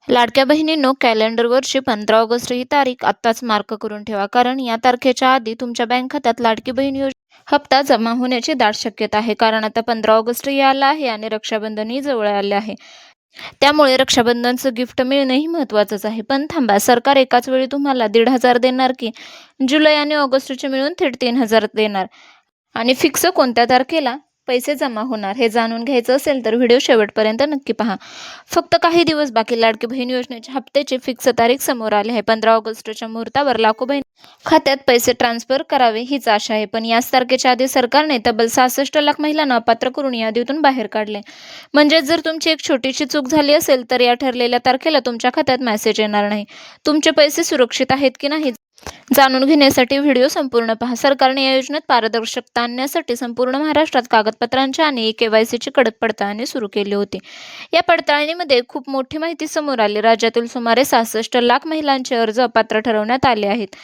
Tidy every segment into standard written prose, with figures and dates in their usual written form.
लाडक्या बहिणींनो, कॅलेंडरवरची 15 ऑगस्ट ही तारीख आत्ताच मार्क करून ठेवा. कारण या तारखेच्या आधी तुमच्या बँक खात्यात लाडकी बहीण योजना हप्ता जमा होण्याची दाट शक्यता आहे. कारण आता 15 ऑगस्टही आला आहे आणि रक्षाबंधनही जवळ आले आहे. त्यामुळे रक्षाबंधनचं गिफ्ट मिळणंही महत्त्वाचंच आहे. पण थांबा, सरकार एकाच वेळी तुम्हाला 1,500 देणार की जुलै आणि ऑगस्टचे मिळून थेट 3,000 देणार? आणि फिक्स कोणत्या तारखेला पैसे जमा होणार हे जाणून घ्यायचं असेल तर व्हिडिओ शेवटपर्यंत नक्की पहा. फक्त काही दिवस बाकी लाडकी बहीण योजनेच्या हप्त्याची फिक्स तारीख समोर आली आहे. 15 ऑगस्टच्या मुहूर्तावर लाखो बहीण खात्यात पैसे ट्रान्सफर करावे हीच आशा आहे. पण याच तारखेच्या आधी सरकारने तब्बल 66 लाख महिलांना अपात्र करून यादीतून बाहेर काढले. म्हणजेच जर तुमची एक छोटीशी चूक झाली असेल तर या ठरलेल्या तारखेला तुमच्या खात्यात मेसेज येणार नाही. तुमचे पैसे सुरक्षित आहेत की नाही जाणून घेण्यासाठी व्हिडिओ संपूर्ण पहा. सरकारने या योजनेत पारदर्शकता आणण्यासाठी संपूर्ण महाराष्ट्रात कागदपत्रांच्या आणि KYCची कडक पडताळणी सुरू केली होती. या पडताळणीमध्ये खूप मोठी माहिती समोर आली. राज्यातील सुमारे 66 लाख महिलांचे अर्ज अपात्र ठरवण्यात आले आहेत.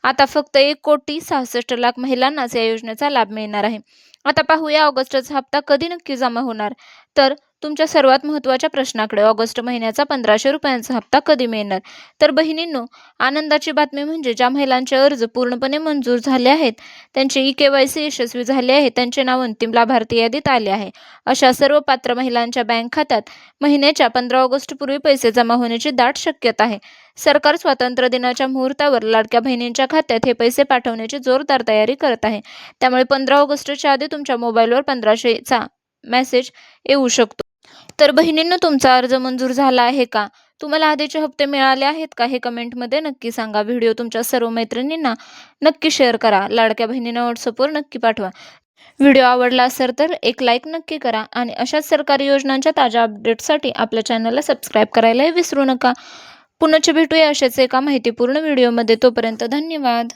आता फक्त 1,66,00,000 महिलांनाच या योजनेचा लाभ मिळणार आहे. आता पाहूया ऑगस्टचा हप्ता कधी नक्की जमा होणार. तर तुमच्या सर्वात महत्त्वाच्या प्रश्नाकडे, ऑगस्ट महिन्याचा 1,500 रुपयांचा हप्ता कधी मिळणार? तर बहिणींनो, आनंदाची बातमी म्हणजे ज्या महिलांचे अर्ज पूर्णपणे मंजूर झाले आहेत, त्यांचे KYC यशस्वी झाले आहे, त्यांचे नाव अंतिम लाभार्थी यादीत आले आहे. अशा सर्व पात्र महिलांच्या बँक खात्यात महिन्याच्या 15 ऑगस्टपूर्वी पैसे जमा होण्याची दाट शक्यता आहे. सरकार स्वातंत्र्य दिनाच्या मुहूर्तावर लाडक्या बहिणींच्या खात्यात हे पैसे पाठवण्याची जोरदार तयारी करत आहे. त्यामुळे 15 ऑगस्टच्या आधी तुमच्या मोबाईलवर 1,500चा मेसेज येऊ शकतो. तर बहिणींनो, तुमचा अर्ज मंजूर झाला आहे का? तुम्हाला आधीचे हप्ते मिळाले आहेत का? हे कमेंटमध्ये नक्की सांगा. व्हिडिओ तुमच्या सर्व मैत्रिणींना नक्की शेअर करा. लाडक्या बहिणींना व्हॉट्सअपवर नक्की पाठवा. व्हिडिओ आवडला असेल तर एक लाईक नक्की करा आणि अशाच सरकारी योजनांच्या ताज्या अपडेट्ससाठी आपल्या चॅनलला सबस्क्राईब करायलाही विसरू नका. पुन्हा भेटूया अशाच एका माहितीपूर्ण व्हिडिओमध्ये. तोपर्यंत धन्यवाद.